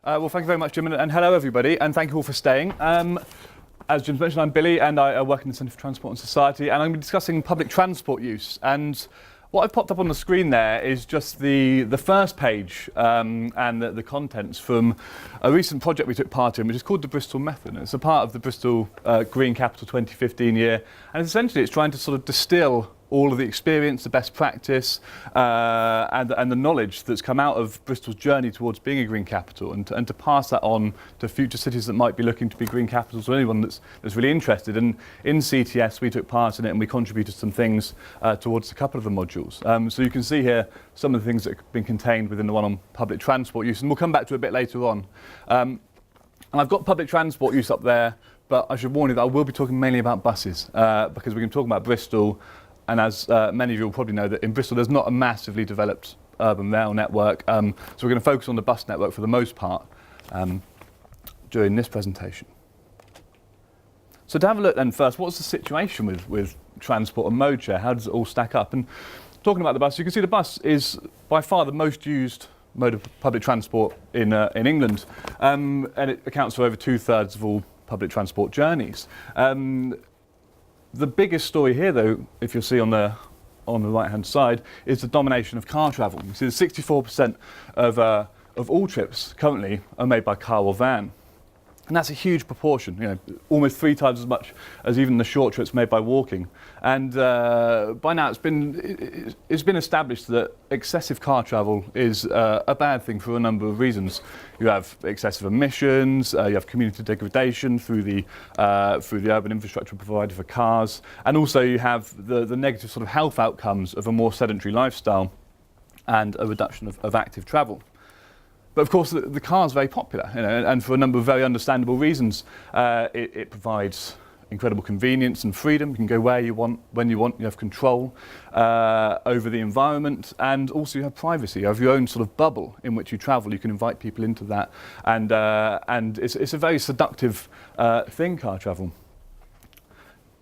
Well, thank you very much, Jim, and hello, everybody, and thank you all for staying. As Jim's mentioned, I'm Billy, and I work in the Centre for Transport and Society, and I'm going to be discussing public transport use. And what I've popped up on the screen there is just the first page and the contents from a recent project we took part in, which is called the Bristol Method. And it's a part of the Bristol Green Capital 2015 year, and essentially it's trying to sort of distill all of the experience, the best practice, and the knowledge that's come out of Bristol's journey towards being a green capital, and to pass that on to future cities that might be looking to be green capitals, or anyone that's really interested. And in CTS, we took part in it, and we contributed some things towards a couple of the modules. So you can see here some of the things that have been contained within the one on public transport use, and we'll come back to it a bit later on. And I've got public transport use up there, but I should warn you that I will be talking mainly about buses, because we're going to talk about Bristol. And as many of you will probably know, that in Bristol there's not a massively developed urban rail network, so we're going to focus on the bus network for the most part during this presentation. So to have a look then first, what's the situation with transport and mode share? How does it all stack up? And talking about the bus, you can see the bus is by far the most used mode of public transport in England, and it accounts for over 2/3 of all public transport journeys. The biggest story here, though, if you'll see on the right-hand side, is the domination of car travel. You see that 64% of all trips currently are made by car or van. And that's a huge proportion, you know, almost 3 times as much as even the short trips made by walking. And by now it's been established that excessive car travel is a bad thing for a number of reasons. You have excessive emissions, you have community degradation through the urban infrastructure provided for cars, and also you have the negative sort of health outcomes of a more sedentary lifestyle and a reduction of active travel. But of course, the car is very popular, you know, and for a number of very understandable reasons. It provides incredible convenience and freedom. You can go where you want, when you want. You have control over the environment, and also you have privacy. You have your own sort of bubble in which you travel. You can invite people into that, and it's a very seductive thing, car travel.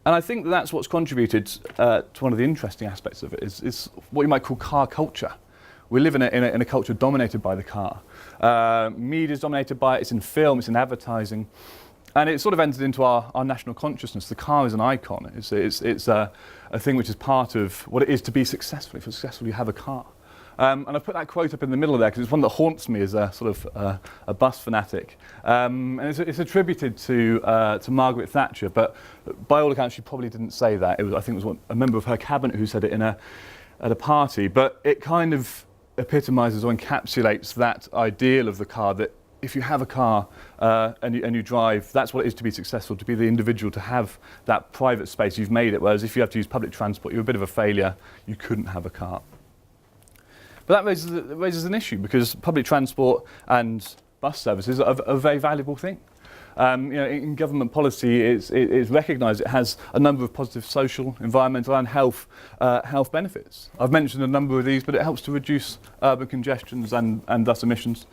And I think that's what's contributed to one of the interesting aspects of it is what you might call car culture. We live in a culture dominated by the car. Media is dominated by it, it's in film, it's in advertising, and it sort of entered into our national consciousness. The car is an icon. It's a thing which is part of what it is to be successful. If you're successful, you have a car. And I've put that quote up in the middle there because it's one that haunts me as a sort of a bus fanatic. And it's attributed to Margaret Thatcher, but by all accounts, she probably didn't say that. I think it was a member of her cabinet who said it at a party, but it kind of epitomises or encapsulates that ideal of the car, that if you have a car and you drive, that's what it is to be successful, to be the individual, to have that private space, you've made it. Whereas if you have to use public transport, you're a bit of a failure, you couldn't have a car. But that raises an issue, because public transport and bus services are a very valuable thing. You know, in government policy, it's recognised it has a number of positive social, environmental and health benefits. I've mentioned a number of these, but it helps to reduce urban congestions and thus emissions.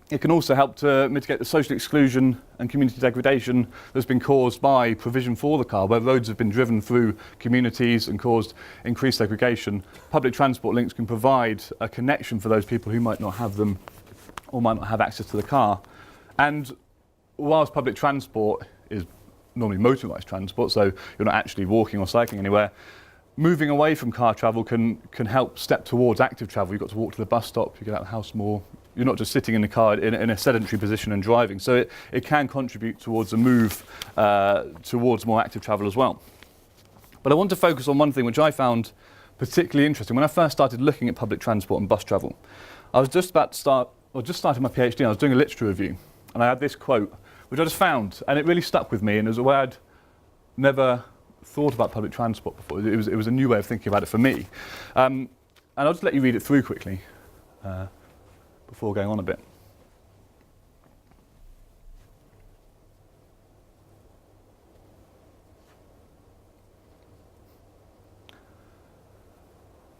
It can also help to mitigate the social exclusion and community degradation that's been caused by provision for the car, where roads have been driven through communities and caused increased segregation. Public transport links can provide a connection for those people who might not have them or might not have access to the car. And whilst public transport is normally motorised transport, so you're not actually walking or cycling anywhere, moving away from car travel can help step towards active travel. You've got to walk to the bus stop, you get out of the house more. You're not just sitting in the car in a sedentary position and driving. So it can contribute towards a move towards more active travel as well. But I want to focus on one thing which I found particularly interesting. When I first started looking at public transport and bus travel, I was just starting my PhD, and I was doing a literature review, and I had this quote, which I just found, and it really stuck with me, and it was a way I'd never thought about public transport before. It was a new way of thinking about it for me. And I'll just let you read it through quickly before going on a bit.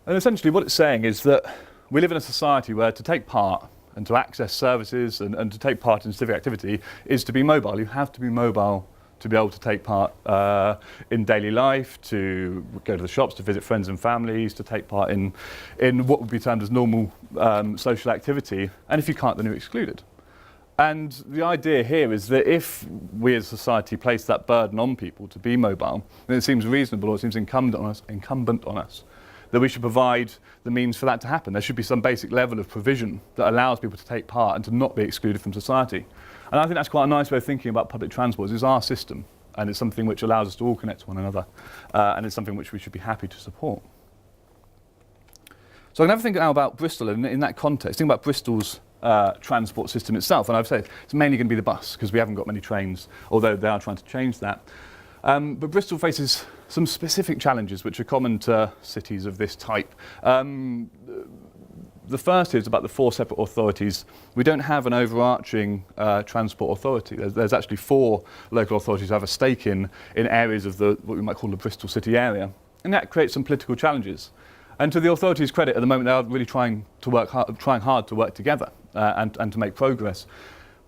And essentially what it's saying is that we live in a society where to take part and to access services and to take part in civic activity is to be mobile. You have to be mobile to be able to take part in daily life, to go to the shops, to visit friends and families, to take part in what would be termed as normal social activity. And if you can't, then you're excluded. And the idea here is that if we as a society place that burden on people to be mobile, then it seems reasonable, or it seems incumbent on us that we should provide the means for that to happen. There should be some basic level of provision that allows people to take part and to not be excluded from society. And I think that's quite a nice way of thinking about public transport. It's our system, and it's something which allows us to all connect to one another, and it's something which we should be happy to support. So I'm going to have a think now about Bristol, and in that context, think about Bristol's transport system itself. And I've said it's mainly going to be the bus, because we haven't got many trains, although they are trying to change that. But Bristol faces some specific challenges which are common to cities of this type. The first is about the 4 separate authorities. We don't have an overarching transport authority. There's actually 4 local authorities who have a stake in areas of what we might call the Bristol city area. And that creates some political challenges. And to the authorities' credit, at the moment, they are really trying hard to work together and to make progress.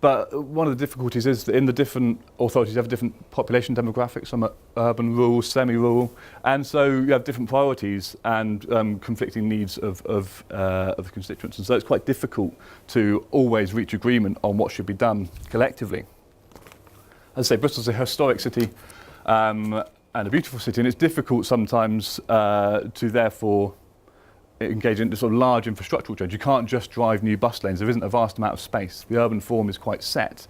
But one of the difficulties is that in the different authorities you have different population demographics. Some are urban, rural, semi-rural, and so you have different priorities and conflicting needs of the constituents. And so it's quite difficult to always reach agreement on what should be done collectively. As I say, Bristol's a historic city and a beautiful city, and it's difficult sometimes to therefore engage in sort of large infrastructural change. You can't just drive new bus lanes. There isn't a vast amount of space. The urban form is quite set.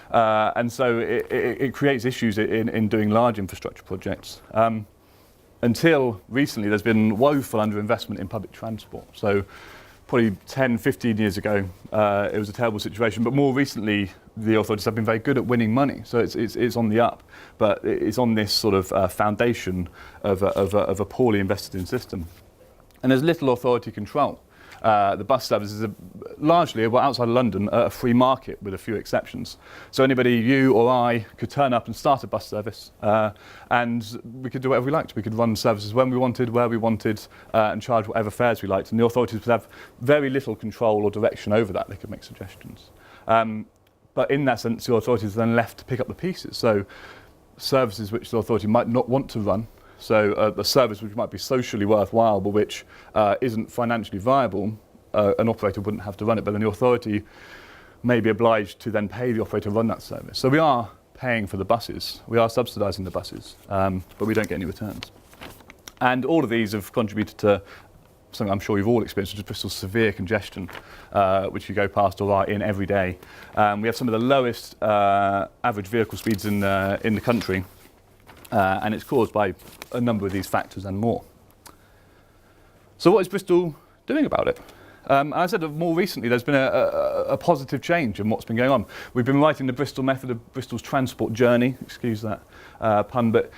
And so it creates issues in doing large infrastructure projects. Until recently, there's been woeful underinvestment in public transport. So probably 10, 15 years ago, it was a terrible situation. But more recently, the authorities have been very good at winning money. So it's on the up. But it's on this sort of foundation of a poorly invested in system. And there's little authority control. The bus services are largely, well, outside of London, a free market with a few exceptions. So anybody, you or I, could turn up and start a bus service, and we could do whatever we liked. We could run services when we wanted, where we wanted, and charge whatever fares we liked. And the authorities would have very little control or direction over that. They could make suggestions. But in that sense, the authorities are then left to pick up the pieces. So services which the authority might not want to run, so a service which might be socially worthwhile but which isn't financially viable, an operator wouldn't have to run it, but then the authority may be obliged to then pay the operator to run that service. So we are paying for the buses, we are subsidising the buses, but we don't get any returns. And all of these have contributed to something I'm sure you've all experienced, which is Bristol's severe congestion, which you go past or are in every day. We have some of the lowest average vehicle speeds in the country. And it's caused by a number of these factors and more. So what is Bristol doing about it? As I said, more recently there's been a positive change in what's been going on. We've been writing the Bristol method of Bristol's transport journey, excuse that pun, but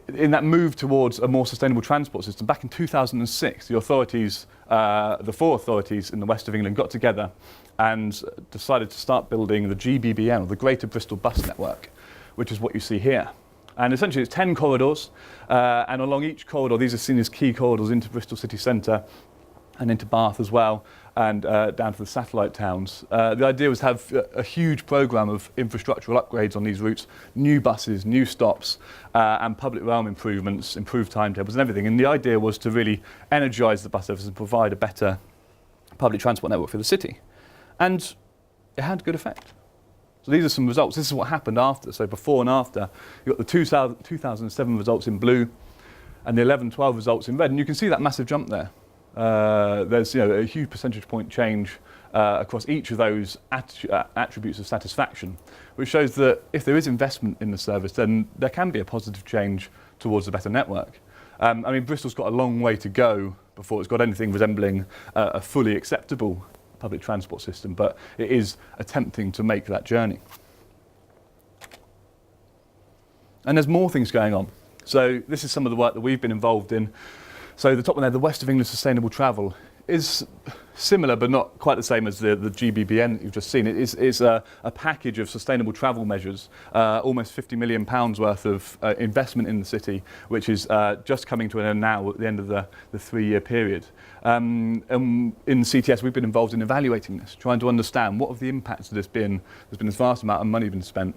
in that move towards a more sustainable transport system, back in 2006, the authorities, the 4 authorities in the west of England got together and decided to start building the GBBN, or the Greater Bristol Bus Network, which is what you see here. And essentially it's 10 corridors, and along each corridor, these are seen as key corridors into Bristol city centre and into Bath as well, and down to the satellite towns. The idea was to have a huge programme of infrastructural upgrades on these routes, new buses, new stops, and public realm improvements, improved timetables and everything. And the idea was to really energise the bus service and provide a better public transport network for the city. And it had good effect. So these are some results. This is what happened after. So before and after, you've got the 2007 results in blue and the 11-12 results in red. And you can see that massive jump there. There's a huge percentage point change across each of those attributes of satisfaction, which shows that if there is investment in the service, then there can be a positive change towards a better network. I mean, Bristol's got a long way to go before it's got anything resembling a fully acceptable public transport system, but it is attempting to make that journey. And there's more things going on. So this is some of the work that we've been involved in. So the top one there, the West of England Sustainable Travel, is similar but not quite the same as the GBBN that you've just seen. It is a package of sustainable travel measures, almost £50 million worth of investment in the city, which is just coming to an end now at the end of the 3-year period. And in CTS we've been involved in evaluating this, trying to understand what have the impacts of this been. There's been this vast amount of money been spent.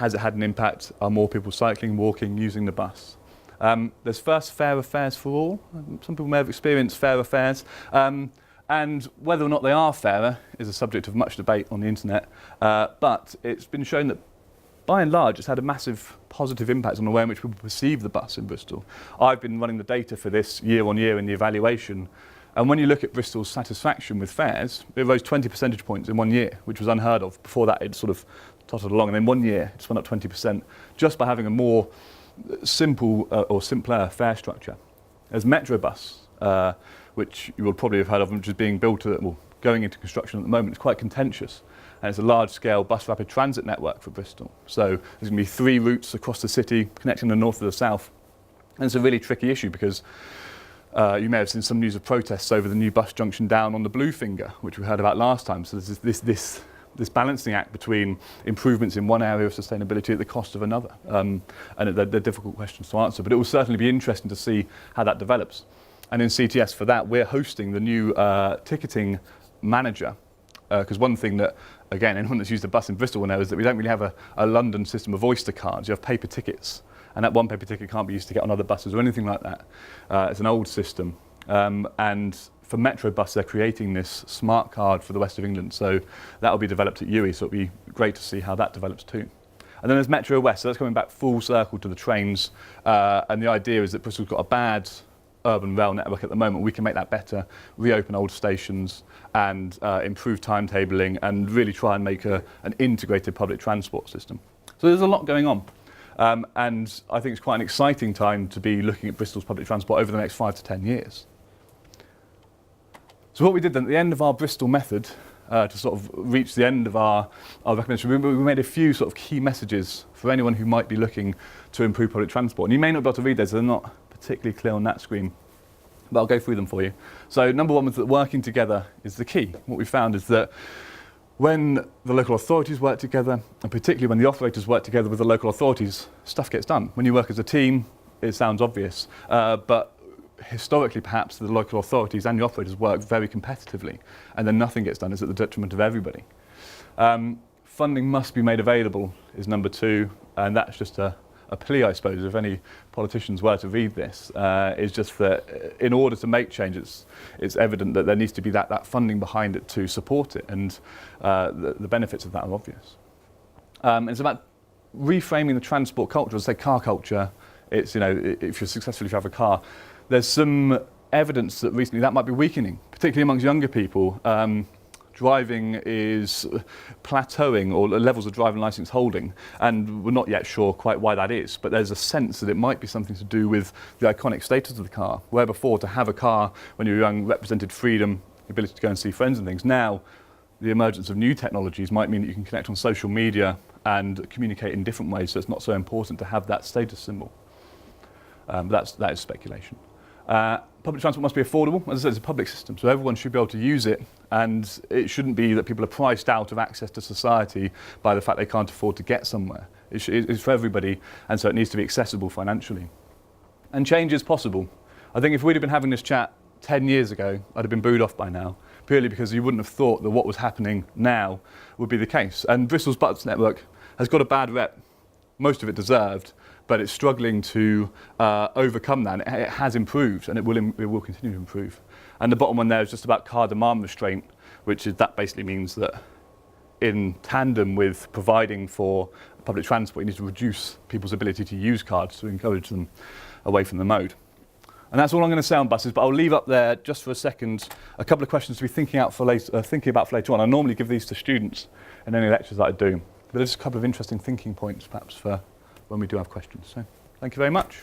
Has it had an impact? Are more people cycling, walking, using the bus? There's first fairer fares for all. Some people may have experienced fairer fares. And whether or not they are fairer is a subject of much debate on the internet. But it's been shown that by and large, it's had a massive positive impact on the way in which people perceive the bus in Bristol. I've been running the data for this year on year in the evaluation. And when you look at Bristol's satisfaction with fares, it rose 20 percentage points in 1 year, which was unheard of. Before that, it sort of tottered along. And in 1 year, it's went up 20% just by having a more simple or simpler fare structure. There's Metrobus, which you will probably have heard of, which is being built, going into construction at the moment. It's quite contentious. And it's a large-scale bus rapid transit network for Bristol. So there's going to be 3 routes across the city connecting the north to the south. And it's a really tricky issue because you may have seen some news of protests over the new bus junction down on the Blue Finger, which we heard about last time. So there's this balancing act between improvements in one area of sustainability at the cost of another. And they're difficult questions to answer, but it will certainly be interesting to see how that develops. And in CTS for that, we're hosting the new ticketing manager. Because one thing that, again, anyone that's used a bus in Bristol will know is that we don't really have a London system of Oyster cards. You have paper tickets, and that one paper ticket can't be used to get on other buses or anything like that. It's an old system. And for Metrobus, they're creating this smart card for the West of England. So that will be developed at UWE, so it'll be great to see how that develops too. And then there's Metro West, so that's coming back full circle to the trains. And the idea is that Bristol's got a bad urban rail network at the moment. We can make that better, reopen old stations and improve timetabling and really try and make an integrated public transport system. So there's a lot going on. And I think it's quite an exciting time to be looking at Bristol's public transport over the next 5 to 10 years. So what we did then at the end of our Bristol method, to sort of reach the end of our recommendation, we made a few sort of key messages for anyone who might be looking to improve public transport. And you may not be able to read those, they're not particularly clear on that screen, but I'll go through them for you. So number one was that working together is the key. What we found is that when the local authorities work together, and particularly when the operators work together with the local authorities, stuff gets done. When you work as a team, it sounds obvious, but historically perhaps the local authorities and the operators work very competitively, and then nothing gets done. It's at the detriment of everybody. Funding must be made available is number 2, and that's just a plea, I suppose, if any politicians were to read this, is just that in order to make change, it's evident that there needs to be that funding behind it to support it, and the benefits of that are obvious. It's about reframing the transport culture. As I say, car culture, it's, if you're successful, if you have a car, there's some evidence that recently that might be weakening, particularly amongst younger people. Driving is plateauing, or levels of driving licence holding, and we're not yet sure quite why that is, but there's a sense that it might be something to do with the iconic status of the car, where before to have a car when you were young represented freedom, the ability to go and see friends and things. Now, the emergence of new technologies might mean that you can connect on social media and communicate in different ways, so it's not so important to have that status symbol. That is speculation. Public transport must be affordable. As I said, it's a public system, so everyone should be able to use it, and it shouldn't be that people are priced out of access to society by the fact they can't afford to get somewhere. It's for everybody, and so it needs to be accessible financially. And change is possible. I think if we'd have been having this chat 10 years ago, I'd have been booed off by now, purely because you wouldn't have thought that what was happening now would be the case. And Bristol's bus network has got a bad rep, most of it deserved, but it's struggling to overcome that. And it has improved, and it will continue to improve. And the bottom one there is just about car demand restraint, that basically means that in tandem with providing for public transport, you need to reduce people's ability to use cars to encourage them away from the mode. And that's all I'm going to say on buses, but I'll leave up there just for a second a couple of questions to be thinking about for later on. I normally give these to students in any lectures that I do, but there's a couple of interesting thinking points perhaps for when we do have questions. So thank you very much.